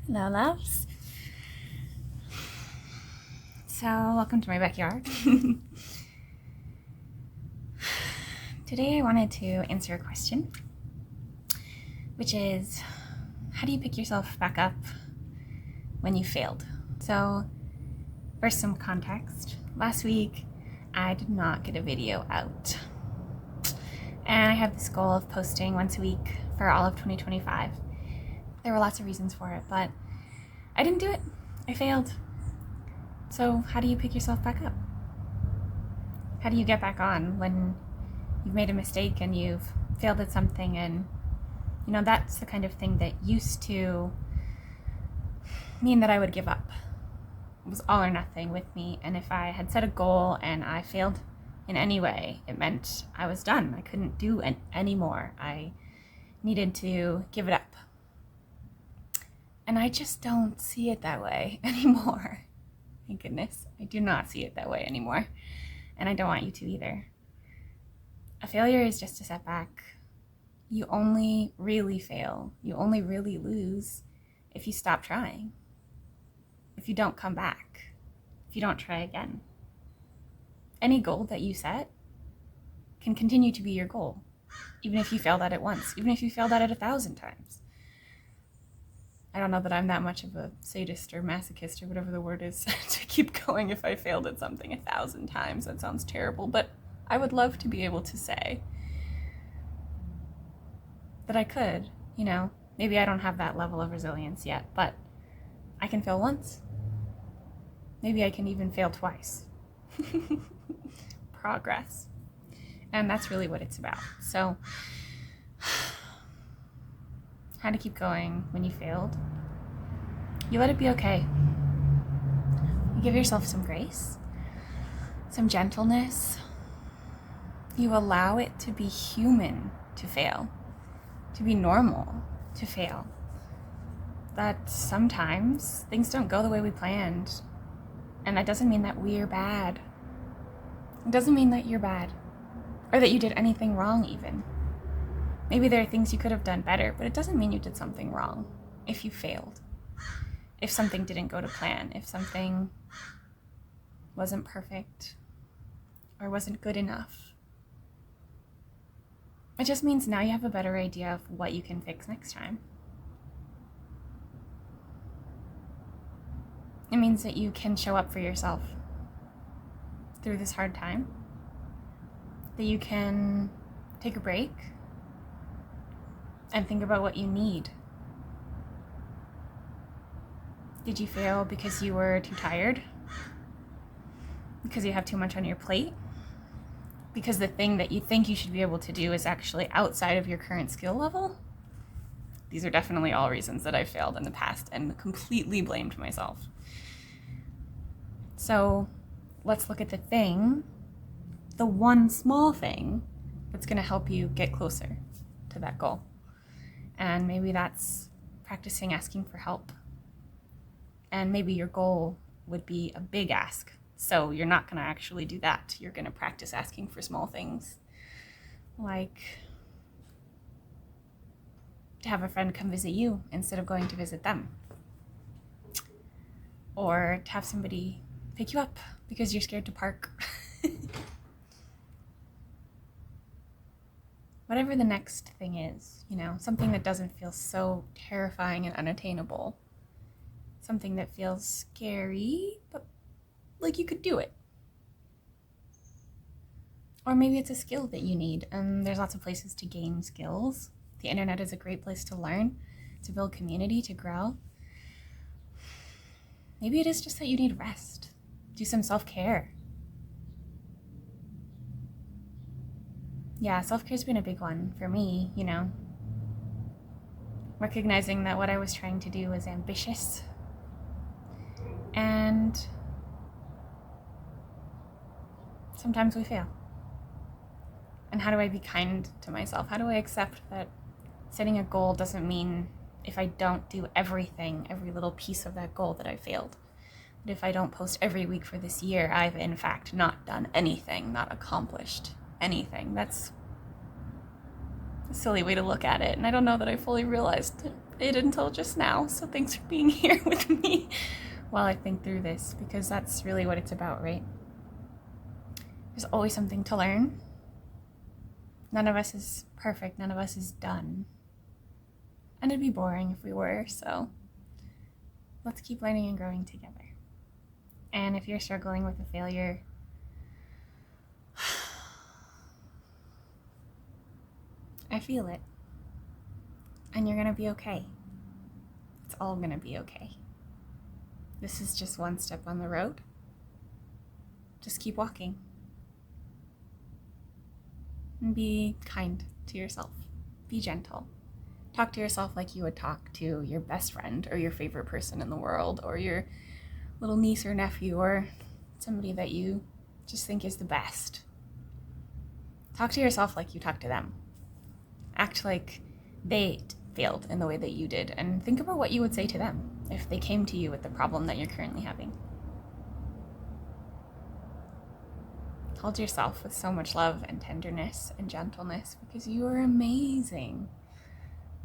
Hello, loves. So, welcome to my backyard. Today I wanted to answer a question, which is, how do you pick yourself back up when you failed? So, first, some context. Last week, I did not get a video out. And I have this goal of posting once a week for all of 2025. There were lots of reasons for it, but I didn't do it. I failed. So how do you pick yourself back up? How do you get back on when you've made a mistake and you've failed at something? And that's the kind of thing that used to mean that I would give up. It was all or nothing with me. And if I had set a goal and I failed in any way, it meant I was done. I couldn't do any more. I needed to give it up. And I just don't see it that way anymore. Thank goodness. I do not see it that way anymore. And I don't want you to either. A failure is just a setback. You only really fail. You only really lose if you stop trying. If you don't come back. If you don't try again. Any goal that you set can continue to be your goal. Even if you failed at it once. Even if you failed at it 1,000 times. I don't know that I'm that much of a sadist or masochist or whatever the word is to keep going if I failed at something 1,000 times. That sounds terrible, but I would love to be able to say that I could, Maybe I don't have that level of resilience yet, but I can fail once. Maybe I can even fail twice. Progress. And that's really what it's about. So, how to keep going when you failed. You let it be okay. You give yourself some grace, some gentleness. You allow it to be human to fail, to be normal to fail. That sometimes things don't go the way we planned. And that doesn't mean that we're bad. It doesn't mean that you're bad or that you did anything wrong even. Maybe there are things you could have done better, but it doesn't mean you did something wrong if you failed. If something didn't go to plan, if something wasn't perfect or wasn't good enough. It just means now you have a better idea of what you can fix next time. It means that you can show up for yourself through this hard time, that you can take a break and think about what you need. Did you fail because you were too tired? Because you have too much on your plate? Because the thing that you think you should be able to do is actually outside of your current skill level? These are definitely all reasons that I failed in the past and completely blamed myself. So let's look at the one small thing that's going to help you get closer to that goal. And maybe that's practicing asking for help. And maybe your goal would be a big ask. So you're not going to actually do that. You're going to practice asking for small things. Like to have a friend come visit you instead of going to visit them. Or to have somebody pick you up because you're scared to park. Whatever the next thing is, something that doesn't feel so terrifying and unattainable. Something that feels scary, but like you could do it. Or maybe it's a skill that you need, and there's lots of places to gain skills. The internet is a great place to learn, to build community, to grow. Maybe it is just that you need rest. Do some self-care. Yeah, self-care's been a big one for me, Recognizing that what I was trying to do was ambitious. And sometimes we fail. And how do I be kind to myself? How do I accept that setting a goal doesn't mean if I don't do everything, every little piece of that goal, that I failed? That if I don't post every week for this year, I've in fact not done anything, not accomplished anything. That's a silly way to look at it, and I don't know that I fully realized it until just now. So thanks for being here with me while I think through this, because that's really what it's about, right? There's always something to learn. None of us is perfect. None of us is done. And it'd be boring if we were, so let's keep learning and growing together. And if you're struggling with a failure, I feel it. And you're gonna be okay. It's all gonna be okay. This is just one step on the road. Just keep walking. And be kind to yourself. Be gentle. Talk to yourself like you would talk to your best friend or your favorite person in the world or your little niece or nephew or somebody that you just think is the best. Talk to yourself like you talk to them. Act like they failed in the way that you did, and think about what you would say to them if they came to you with the problem that you're currently having. Hold yourself with so much love and tenderness and gentleness, because you are amazing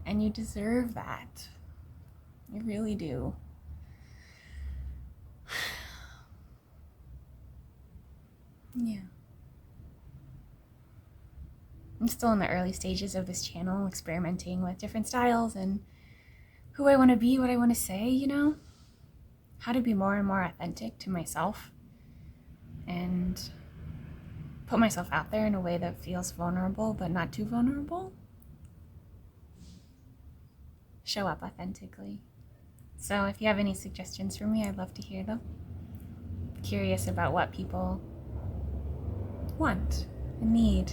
and you deserve that. You really do. Yeah. I'm still in the early stages of this channel, experimenting with different styles and who I want to be, what I want to say, you know? How to be more and more authentic to myself and put myself out there in a way that feels vulnerable but not too vulnerable. Show up authentically. So if you have any suggestions for me, I'd love to hear them. Curious about what people want and need,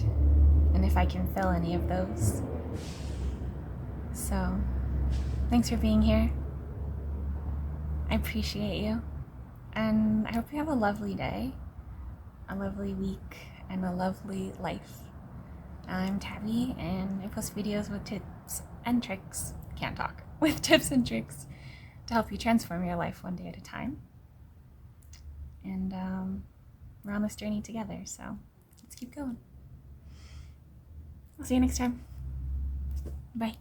and if I can fill any of those. So, thanks for being here. I appreciate you, and I hope you have a lovely day, a lovely week, and a lovely life. I'm Tabi, and I post videos with tips and tricks, can't talk, with tips and tricks to help you transform your life one day at a time. And we're on this journey together, so let's keep going. I'll see you next time.